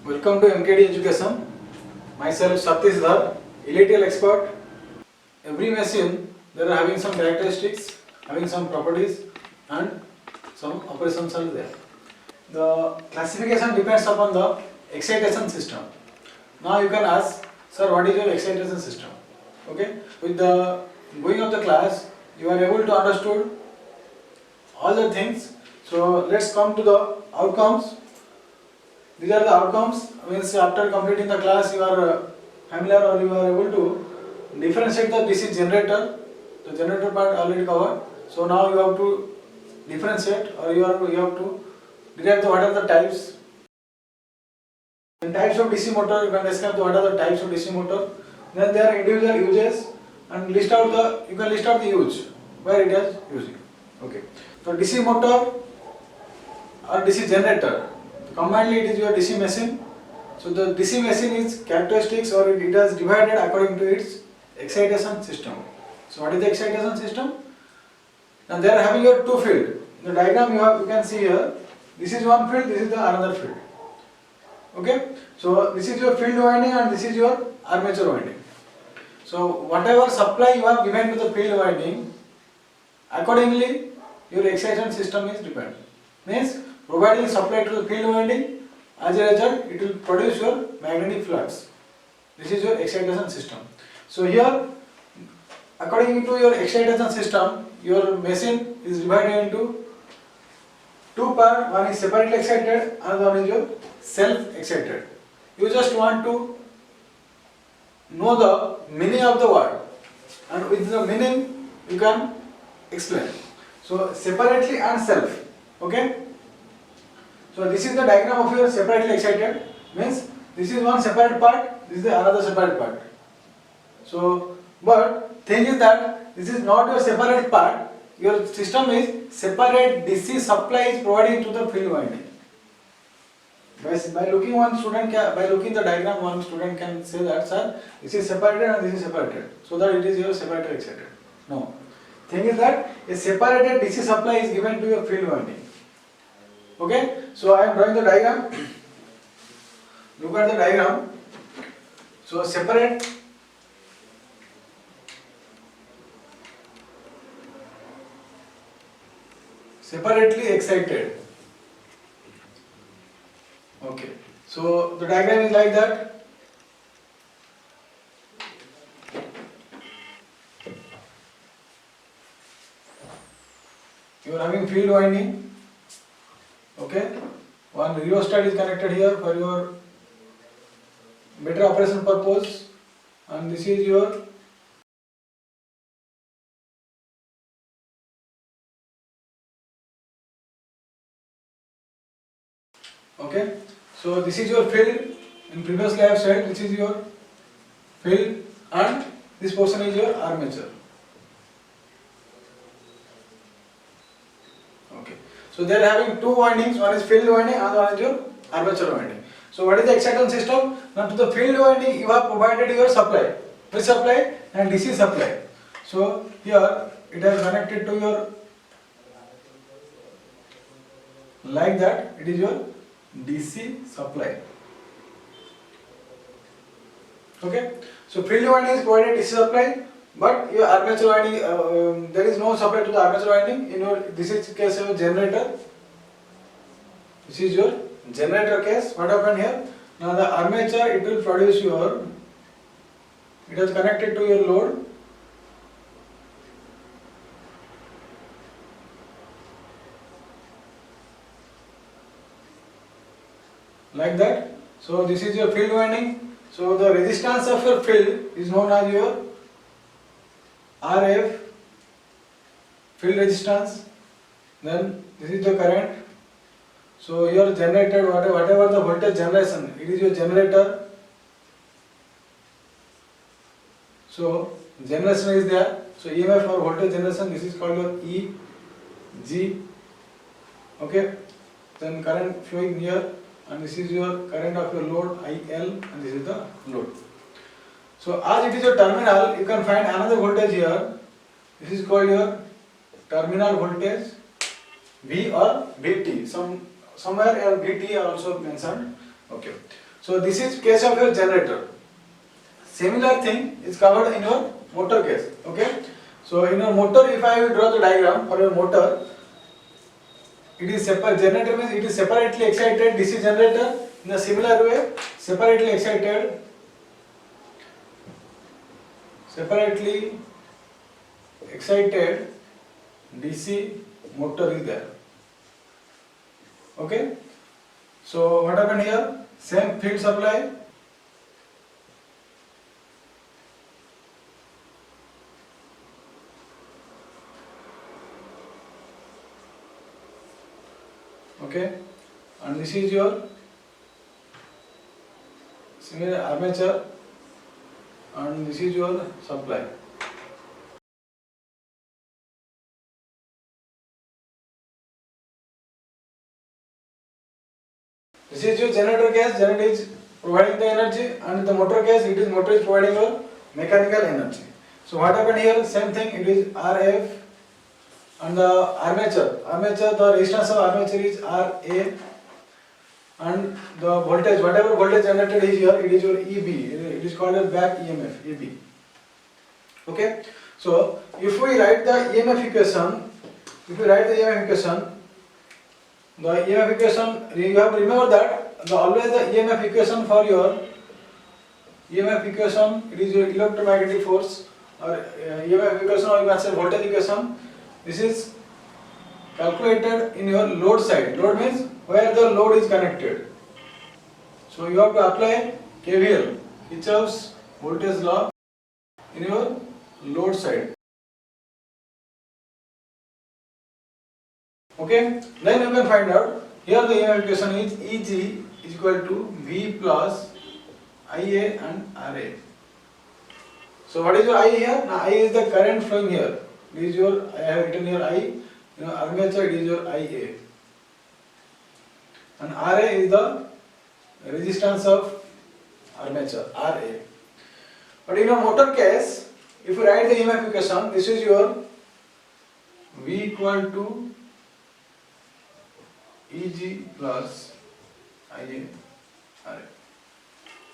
Welcome to MKD Education. Myself Satish Dhar, electrical expert. Every machine there are having some characteristics, having some properties, and some operations are there. The classification depends upon the excitation system. Now you can ask, sir, what is your excitation system? Okay. With the going of the class, you are able to understood all the things. So let's come to the outcomes. These are the outcomes. Means after completing the class, you are familiar or you are able to differentiate the DC generator. The generator part already covered. So now you have to differentiate, or you have to derive what are the types. In types of DC motor, you can describe what are the types of DC motor. Then there are individual uses, and you can list out the use where it is using. Okay. So DC motor or DC generator. Combinedly it is your DC machine. So the DC machine is characteristics, or it is divided according to its excitation system. So what is the excitation system? Now they are having your two field. In the diagram you can see here, this is one field, this is the another field. Okay. So this is your field winding and this is your armature winding. So whatever supply you have given to the field winding, accordingly your excitation system is dependent. Means providing supply to the field winding, as a result it will produce your magnetic flux. This is your excitation system. So here, according to your excitation system, your machine is divided into two parts. One is separately excited, another one is your self-excited. You just want to know the meaning of the word, and with the meaning you can explain. So separately and self. Okay. So this is the diagram of your separately excited. Means this is one separate part, this is the another separate part. So, but thing is that this is not your separate part. Your system is separate DC supply is providing to the field winding. By looking the diagram, one student can say that, sir, this is separated and this is separated, so that it is your separated excited. No. Thing is that a separated DC supply is given to your field winding. Okay. So I am drawing the diagram. Look at the diagram. So separately excited. Okay. So the diagram is like that. You are having field winding. Okay. One rheostat is connected here for your better operation purpose, and this is your okay. So this is your field. In previously I have said this is your field, and this portion is your armature. Okay. So they are having two windings. One is field winding, and one is your armature winding. So what is the excitation system? Now to the field winding you have provided your supply, free supply and DC supply. So here it is connected to your like that. It is your DC supply. Okay. So field winding is provided DC supply, but your armature winding there is no supply to the armature winding. In your this is case of generator. This is your generator case. What happened here? Now the armature it will produce your. It is connected to your load. Like that. So this is your field winding. So the resistance of your field is known as your RF, field resistance. Then this is the current. So your generator, whatever the voltage generation, it is your generator. So generation is there. So EMF or voltage generation, this is called your EG. Okay. Then current flowing here, and this is your current of your load IL, and this is the load. So as it is your terminal, you can find another voltage here. This is called your terminal voltage V or VT. Somewhere VT are also mentioned. Okay. So this is case of your generator. Similar thing is covered in your motor case. Okay. So in your motor, if I will draw the diagram for your motor, it is separate. Generator means it is separately excited DC generator. In a similar way, separately excited DC motor is there. Okay. So what happened here? Same field supply. Okay, and this is your similar armature, and this is your supply. This is your generator case. Generator is providing the energy, and the motor case, motor is providing your mechanical energy. So what happened here? Same thing. It is RF, and the armature, the resistance of armature is RA, and the voltage, whatever voltage generated is here, it is your EB. It is called as back EMF, EB. Okay. So if we write the EMF equation, you have to remember that always the EMF equation for your EMF equation, it is your electromagnetic force, or EMF equation, or you can say voltage equation. This is calculated in your load side. Load means where the load is connected. So you have to apply KVL, Kirchhoff's voltage law, in your load side. Okay, then you can find out, here the EMF equation is EG is equal to V plus IA and RA. So what is your I here? Now I is the current flowing here. This is your, I have written here I, armature, it is your IA. And RA is the resistance of armature, RA. But in a motor case, if you write the EMF equation, this is your V equal to EG plus IA RA.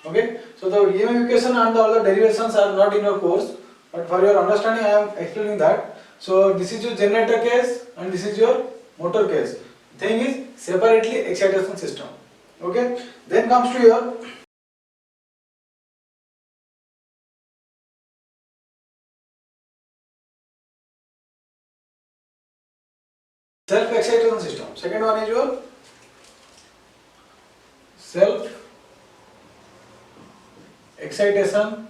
Okay, so the EMF equation and all the derivations are not in your course, but for your understanding I am explaining that. So this is your generator case and this is your motor case. Thing is separately excitation system. Okay, then comes to your self excitation system. Second one is your self excitation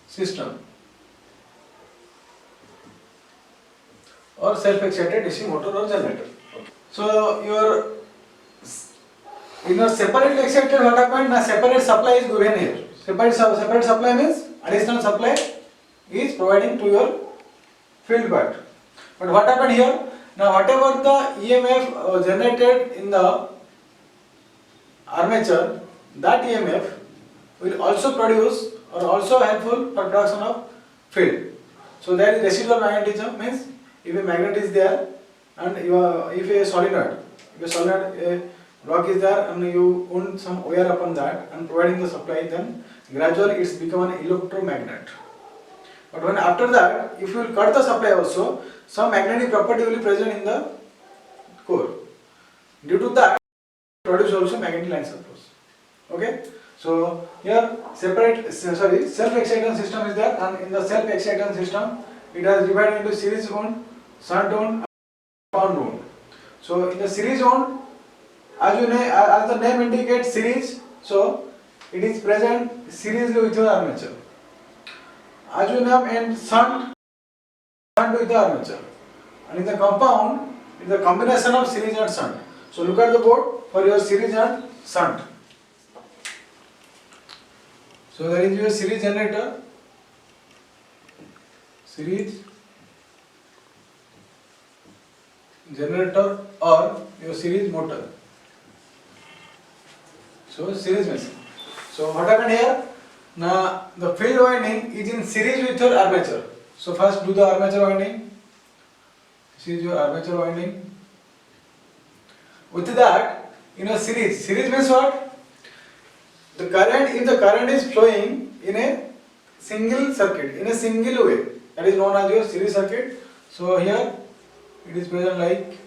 system or self-excited DC motor or generator. So in a separately excited, what happened? A separate supply is given here. Separate supply means additional supply is providing to your field part. But what happened here? Now whatever the EMF generated in the armature, that EMF will also produce or also helpful for production of field. So there is residual magnetism, means if a magnet is there and if a solenoid, a rock is there and you wound some wire upon that and providing the supply, then gradually it's become an electromagnet. But when after that, if you will cut the supply also, some magnetic property will be present in the core. Due to that, produce also magnetic line surplus. Okay. So here self-excitation system is there, and in the self-excitation system it has divided into series wound, shunt wound, and compound wound. So in the series wound, as the name indicates series, so it is present seriously with your armature. As you know, and shunt with the armature, and in the compound it is a combination of series and shunt. So look at the board for your series and shunt. So there is your series generator, or your series motor. So series machine. So what happened here? Now the field winding is in series with your armature. So first do the armature winding. This is your armature winding. With that, in a series. Series means what? The current, if the current is flowing in a single circuit, in a single way, that is known as your series circuit. So here it is present like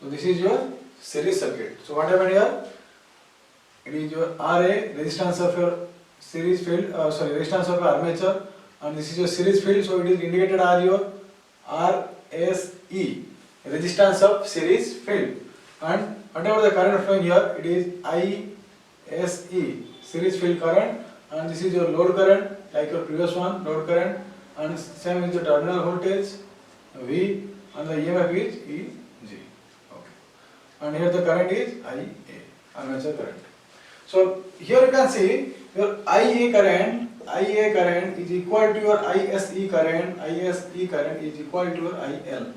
so this is your series circuit. So what happened here? It is your RA, resistance of your series field, resistance of your armature, and this is your series field, so it is indicated as your RSE, resistance of series field. And whatever the current flowing here, it is ISE, series field current, and this is your load current, like your previous one, load current, and same is the terminal voltage, V, and the EMF is EG. Okay. And here the current is IA, armature current. So here you can see your IA current is equal to your ISE current is equal to your IL.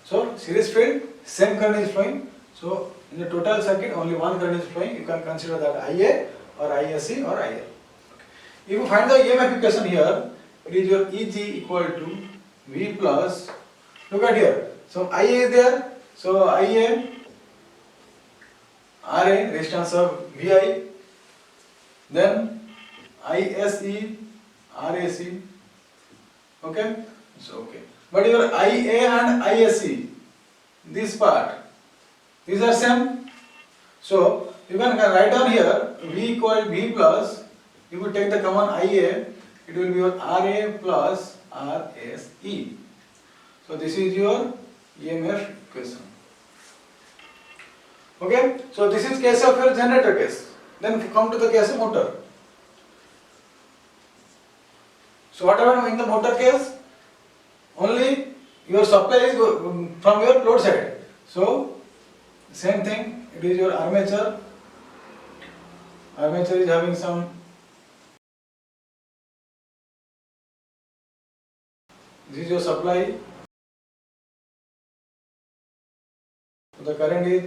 So series field, same current is flowing. So in the total circuit only one current is flowing. You can consider that IA or ISE or IL. Okay. If you find the EMF equation here, it is your EG equal to V plus, look at here. So IA is there. So IA RA, resistance of VI, then ISE, RAC, okay, so okay. But your IA and ISE, this part, these are same. So you can write down here V equal V plus, if you take the common IA, it will be your RA plus RSE. So this is your EMF equation. Okay, so this is case of your generator case. Then come to the case of motor. So what happened in the motor case? Only your supply is from your load side. So same thing, it is your armature. Armature is having some, this is your supply. So the current is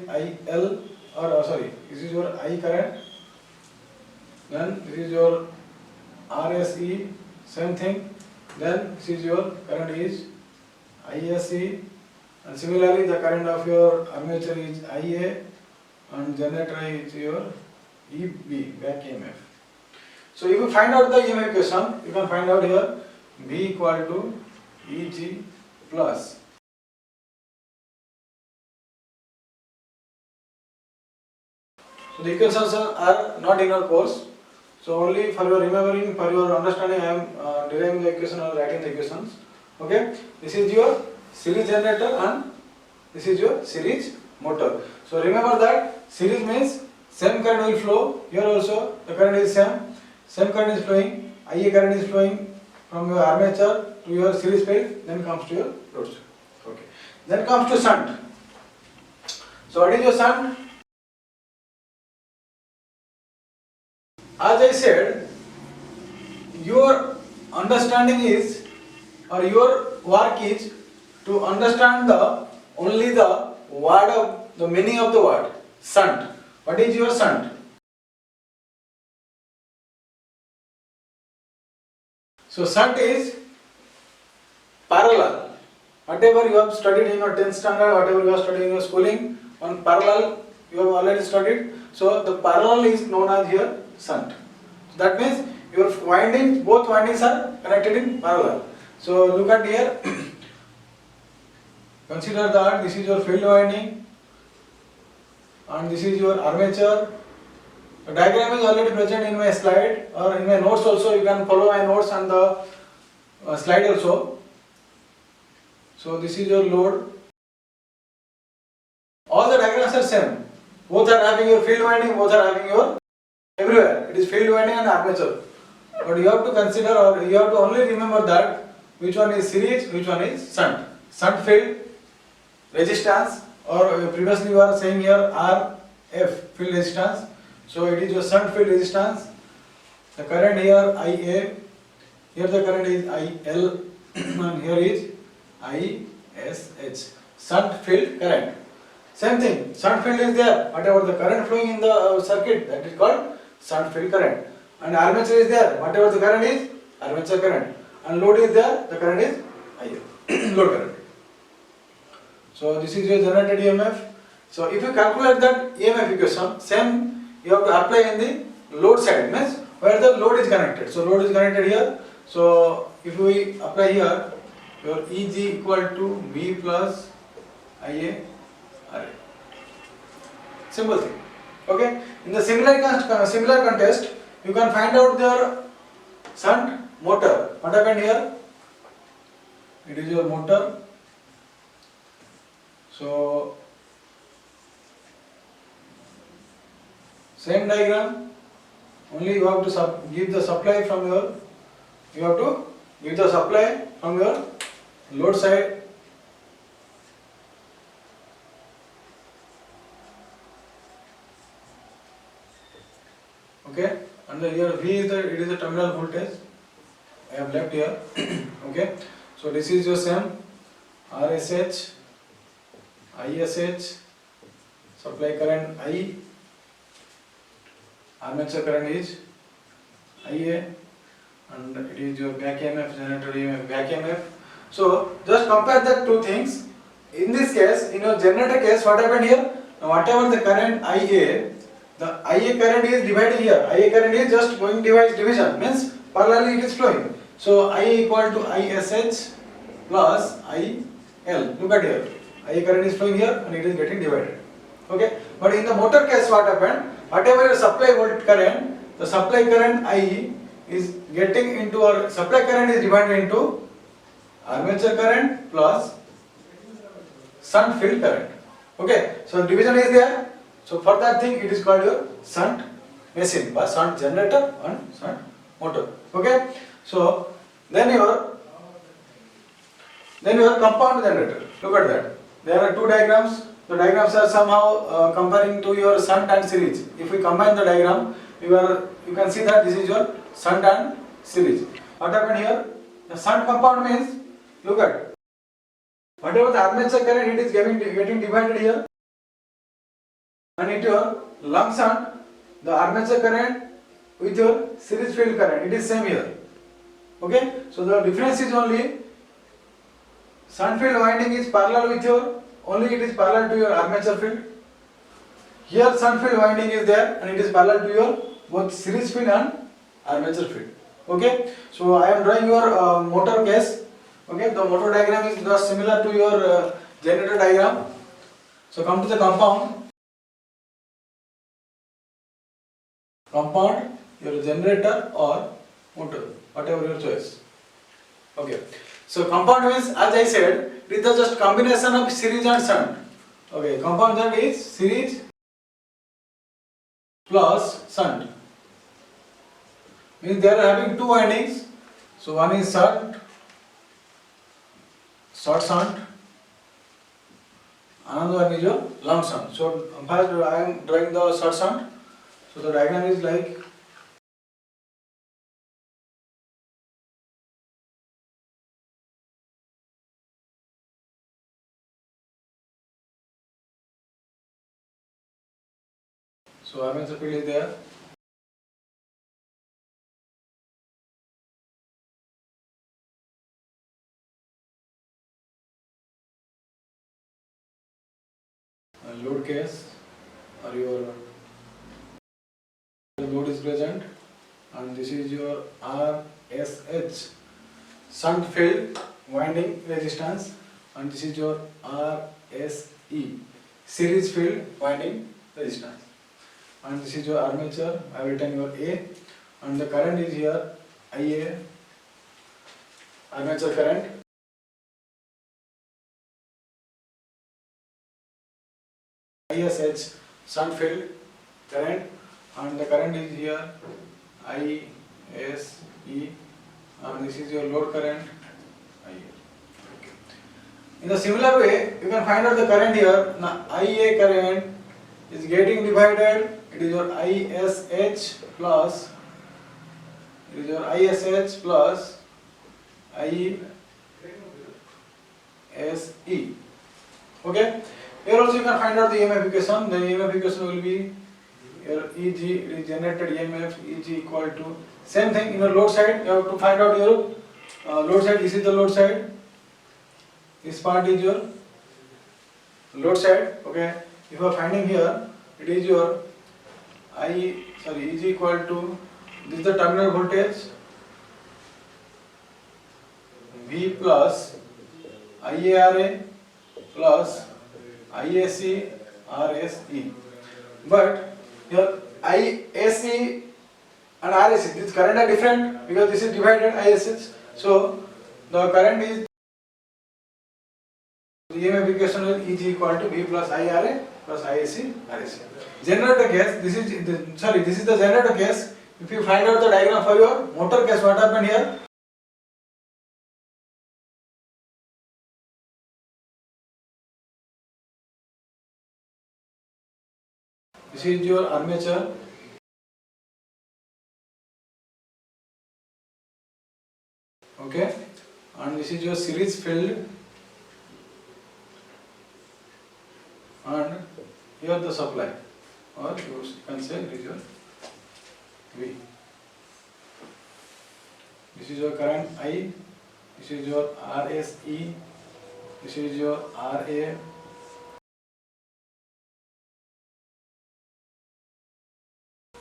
IL, or this is your I current. Then this is your RSE, same thing. Then this is your current is ISE, and similarly the current of your armature is IA, and generator is your EB, back EMF. So if you find out the EMF equation, you can find out here V equal to EG plus. So the equations are not in our course. So only for your remembering, for your understanding, I am deriving the equation or writing the equations. Okay. This is your series generator and this is your series motor. So remember that series means same current will flow. Here also the current is same. Same current is flowing. IA current is flowing from your armature to your series field. Then comes to your load side. Okay. Then comes to shunt. So what is your shunt? As I said, your understanding is, or your work is to understand only the word of the meaning of the word shunt. What is your shunt? So shunt is parallel. Whatever you have studied in your 10th standard, whatever you have studied in your schooling, on parallel you have already studied. So the parallel is known as here shunt. So that means your windings, both windings are connected in parallel. So look at here. Consider that this is your field winding and this is your armature. The diagram is already present in my slide or in my notes also. You can follow my notes and the slide also. So this is your load. All the diagrams are same. Both are having your field winding, both are having your everywhere. It is field winding and armature. But you have to consider, or you have to only remember that which one is series, which one is shunt. Shunt field resistance, or previously we were saying here RF field resistance. So it is your shunt field resistance. The current here IA, here the current is IL, and here is ISH. Shunt field current. Same thing, shunt field is there. Whatever the current flowing in the circuit, that is called shunt field current. And armature is there. Whatever the current is, armature current, and load is there, the current is higher, load current. So this is your generated EMF. So if you calculate that EMF equation, same you have to apply in the load side, means where the load is connected. So load is connected here. So if we apply here, your EG equal to V plus IA RA. Simple thing. Okay. In the similar contest, you can find out their shunt motor. What happened here? It is your motor. So same diagram. Only you have to give the supply from your. You have to give the supply from your load side. Okay, and here V is the terminal voltage. I have left here. Okay, so this is your same RSH, ISH, supply current I, armature current is IA, and it is your back EMF, generated EMF, back EMF. So just compare the two things. In this case, in your generator case, what happened here? Now whatever the current IA, the IA current is divided here. IA current is just going division, means parallelly it is flowing. So IA equal to ISH plus IL. Look at here. IA current is flowing here and it is getting divided. Okay. But in the motor case, what happened? Whatever your supply volt current, the supply current I is getting into, our supply current is divided into armature current plus shunt field current. Okay. So division is there. So for that thing, it is called your shunt machine, by shunt generator and shunt motor. Okay. So then your compound generator. Look at that. There are two diagrams. The diagrams are somehow comparing to your shunt and series. If we combine the diagram, you can see that this is your shunt and series. What happened here? The shunt compound means, look at, whatever the armature current, it is getting divided here. And in your lump shunt, the armature current with your series field current, it is same here. Okay, so the difference is only shunt field winding is parallel with your, only it is parallel to your armature field. Here shunt field winding is there and it is parallel to your both series field and armature field. Okay, so I am drawing your motor case. Okay, the motor diagram is just similar to your generator diagram. So come to the compound. Compound, your generator or motor, whatever your choice. Okay, so compound means, as I said, it is just combination of series and shunt. Okay, compound that is series plus shunt. Means they are having two windings. So one is short shunt, another one is your long shunt. So first I am drawing the short shunt. So the diagram is like, so armature field is there. And load case, or your load is present, and this is your RSH, shunt field winding resistance, and this is your RSE, series field winding resistance, and this is your armature. I have written your A, and the current is here IA, armature current, ISH, shunt field current, and the current is here ISE, and this is your load current IA. Okay. In a similar way, you can find out the current here. Now IA current is getting divided. It is your ISH plus, it is your ISH plus ISE. Okay. Here also you can find out the EMF equation. The EMF equation will be your EG is generated EMF EG equal to same thing in your load side. You have to find out your load side. This is the load side. This part is your load side. Okay. If you are finding here, it is your EG equal to, this is the terminal voltage V plus IARA plus IAC RSE. But here IAC and RSE, this current are different because this is divided ISH. So the current is, the EMF equation is EG equal to V plus IRA plus IAC RSE. Generator case, this is the generator case. If you find out the diagram for your motor case, what happened here? This is your armature. Okay, and this is your series field, and here the supply, or you can say it is your V. This is your current I, this is your RSE, this is your RA.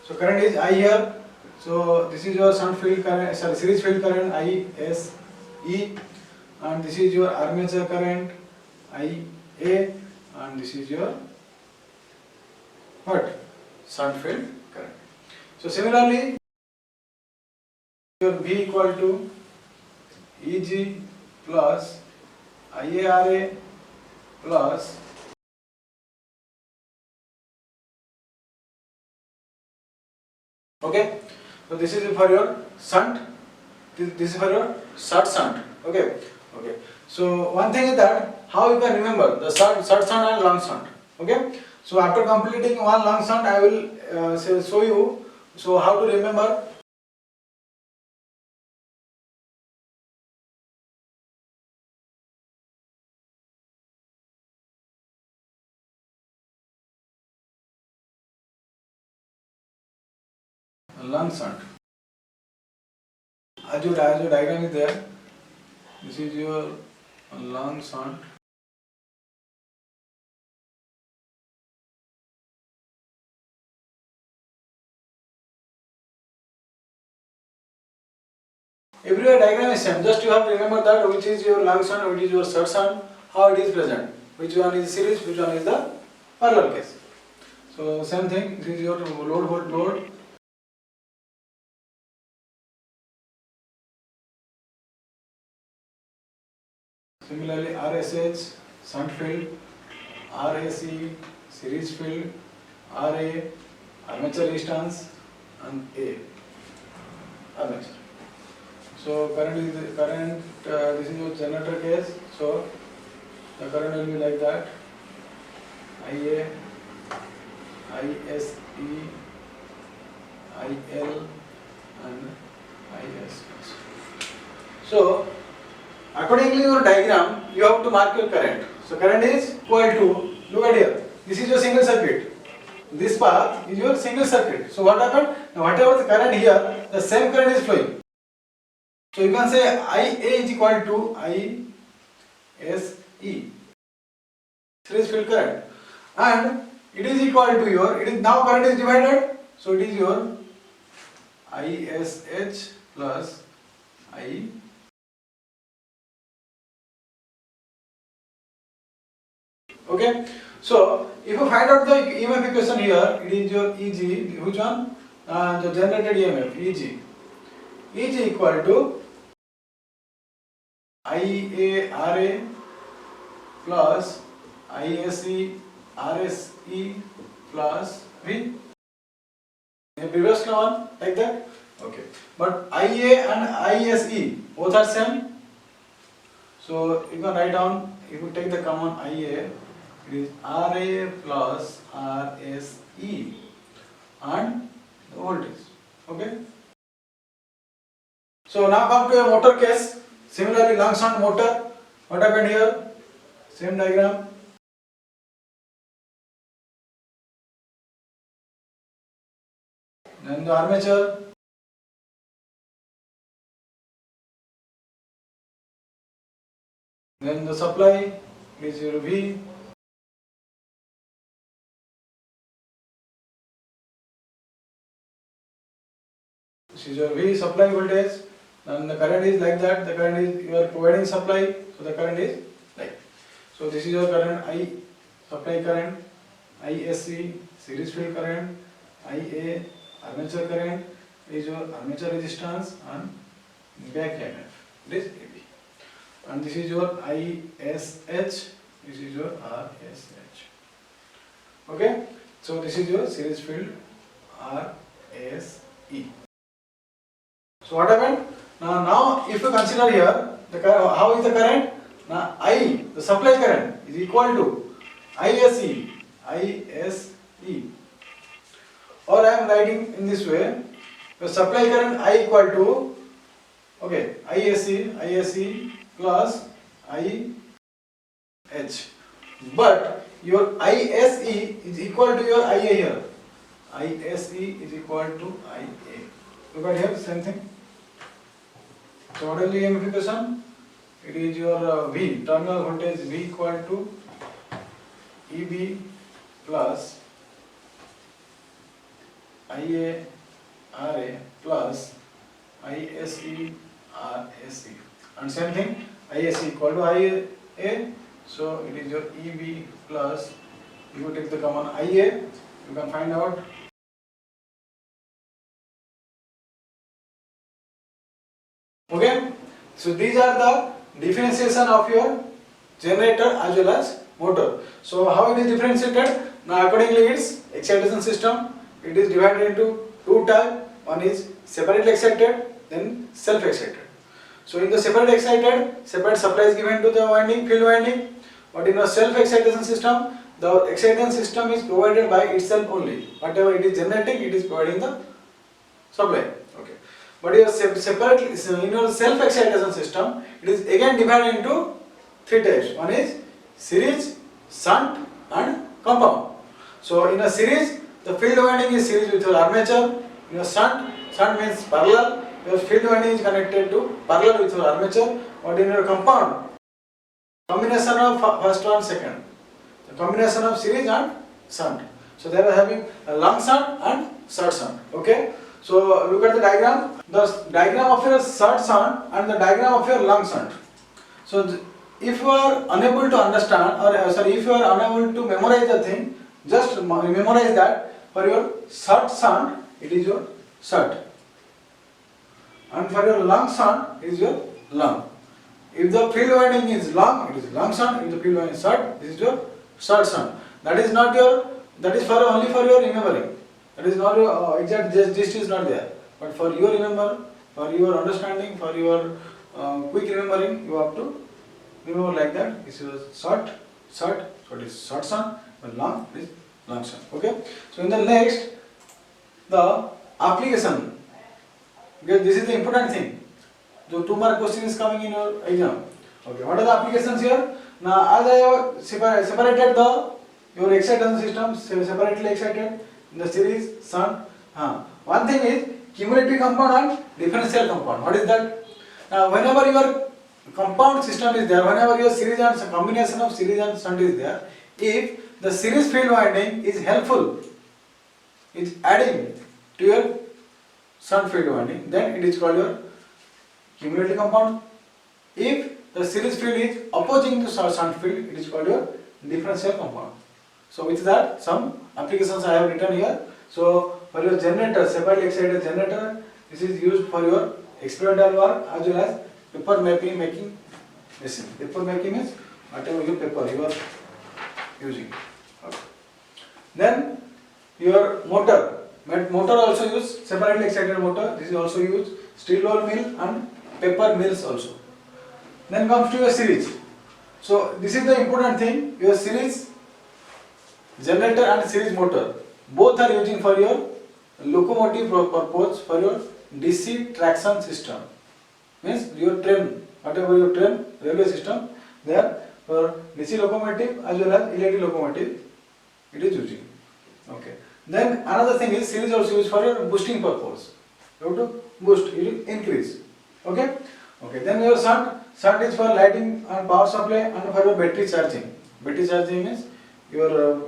So current is I here. So this is your shunt field current, series field current ISE, and this is your armature current IA, and this is your what? Shunt field current. So similarly, your V equal to EG plus IARA plus okay. So this is for your shunt. This is for your short shunt. Okay. Okay. So one thing is that how you can remember the short shunt and long shunt. Okay. So after completing one long shunt, I will show you so how to remember. Long shunt. As your diagram is there, this is your long shunt. Everywhere diagram is same. Just you have to remember that which is your long shunt, which is your short shunt, how it is present. Which one is series, which one is the parallel case. So same thing. This is your load. Similarly, RSH, shunt field, RAC, series field, RA, armature resistance, and A, armature. So this is your generator case. So the current will be like that: IA, ISE, IL, and IS. So accordingly, your diagram, you have to mark your current. So current is equal to, look at here, this is your single circuit. This path is your single circuit. So what happened? Now whatever the current here, the same current is flowing. So you can say IA is equal to ISE, series field current. And it is equal to your, now current is divided. So it is your ISH plus I. Okay, so if you find out the EMF equation here, it is your EG, which one? The generated EMF, EG. EG equal to IARA plus ISE RSE plus V. The previous one like that. Okay, but IA and ISE both are same. So you can write down, if you take the common IA, it is RA plus RSE and the voltage. Okay. So now come to a motor case. Similarly, long shunt motor. What happened here? Same diagram. then the armature, then the supply is your V, this is your V supply voltage, and the current is like that, the current is, you are providing supply, so the current is like, so this is your current I, supply current, ISC, series field current, IA, armature current, is your armature resistance and back EMF, it is AB. And this is your ISH, this is your RSH. Okay, so this is your series field RSE. So what happened? Now if you consider here, how is the current? Now I, the supply current, is equal to ISE, or I am writing in this way, the supply current I equal to, okay, ISE plus IH, but your ISE is equal to your IA here, ISE is equal to IA. Look at here, same thing. So what is the EMF equation? It is your V, terminal voltage V equal to EB plus IA RA plus ISE RSE, and same thing, ISE equal to IA, so it is your EB plus, you take the common IA, you can find out. Okay, so these are the differentiation of your generator as well as motor. So how it is differentiated? Now accordingly its excitation system, it is divided into two types. One is separately excited, then self-excited. So in the separate excited, separate supply is given to the winding, field winding, but in a self-excitation system, the excitation system is provided by itself only. Whatever it is generating, it is providing the supply. Okay. But your separately, in your self-excitation system, it is again divided into three types. One is series, shunt and compound. So in a series, the field winding is series with your armature. In your shunt means parallel. Your field winding is connected to parallel with your armature. But in your compound, combination of first one, second. The combination of series and shunt. So they are having a long shunt and short shunt. Okay. So look at the diagram. The diagram of your short shunt and the diagram of your long shunt. So if you are unable to understand, or if you are unable to memorize the thing, just memorize that for your short shunt, it is your short, and for your long shunt, it is your long. If the field winding is long, it is long shunt. If the field winding is short, this is your short shunt. That is not your. That is for only for your remembering. That is not your exact gist is not there. But for your remember, for your understanding, for your quick remembering, you have to remember like that. This is short, so it is short shunt, but long is long shunt. Okay. So in the next, the application. Because this is the important thing. The 2 mark question is coming in your exam. Okay. What are the applications here? Now, as I have separated your excitation system, separately excited in the series, shunt. One thing is cumulative compound and differential compound. What is that? Now, whenever your compound system is there, whenever your series and combination of series and shunt is there, if the series field winding is helpful, is adding to your shunt field winding, then it is called your cumulative compound. If the series field is opposing to shunt field, it is called your differential compound. So with that, some applications I have written here. So for your generator, separately excited generator, this is used for your experimental work as well as paper making machine. Paper making means whatever your paper you are using. Okay. Then your motor also use separately excited motor. This is also used steel roll mill and paper mills also. Then comes to your series. So this is the important thing. Your series generator and series motor both are using for your locomotive purpose, for your DC traction system. Means your train, whatever your train, railway system, there for DC locomotive as well as electric locomotive it is using. Okay. Then another thing is series also used for your boosting purpose. You have to boost, you will increase. Okay? Okay. Then your shunt. Shunt is for lighting and power supply and for your battery charging. Battery charging means your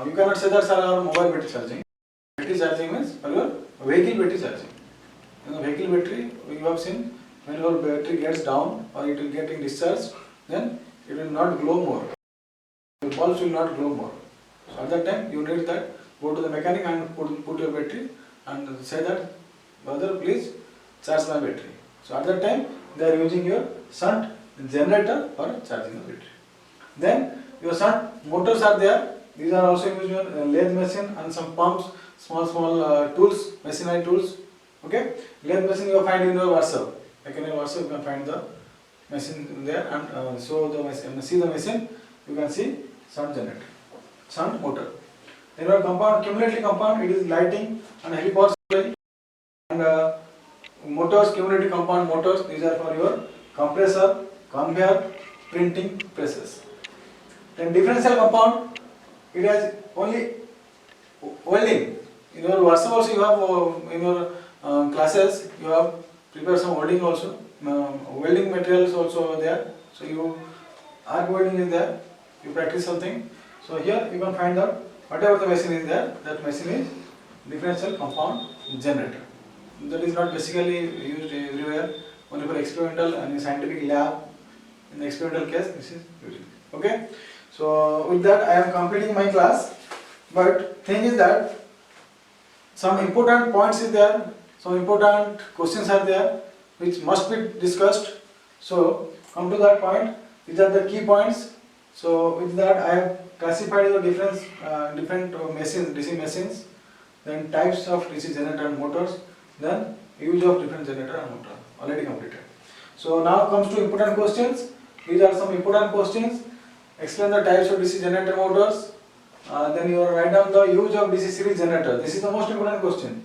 you cannot say that sir our mobile battery charging. Battery charging means for your vehicle battery charging. In the vehicle battery, you have seen when your battery gets down or it will getting discharged, then it will not glow more. The bulbs will not glow more. So at that time you need that, go to the mechanic and put your battery and say that brother please charge my battery. So at that time they are using your shunt generator for charging the battery. Then your shunt motors are there. These are also used in your lathe machine and some pumps, small tools, machinery tools. Okay, lathe machine you will find in your workshop. Mechanical workshop you can find the machine there and see the machine. You can see shunt generator, shunt motor. Then your compound, cumulative compound, it is lighting and heavy power supply. And motors, cumulative compound motors, these are for your compressor, conveyor, printing presses. Then differential compound, it has only welding. In your workshop also you have in your classes you have prepared some welding also. Welding materials also there. So you arc welding is there. You practice something. So here you can find out whatever the machine is there. That machine is differential compound generator. That is not basically used everywhere. Only for experimental and in scientific lab. In the experimental case, this is used. Okay. So with that I am completing my class. But thing is that some important points is there, some important questions are there which must be discussed. So come to that point. These are the key points. So with that I have classified the different machines, DC machines, then types of DC generator and motors, then use of different generator and motor already completed. So now comes to important questions. These are some important questions. Explain the types of DC generator motors. Then you write down the use of DC series generator. This is the most important question.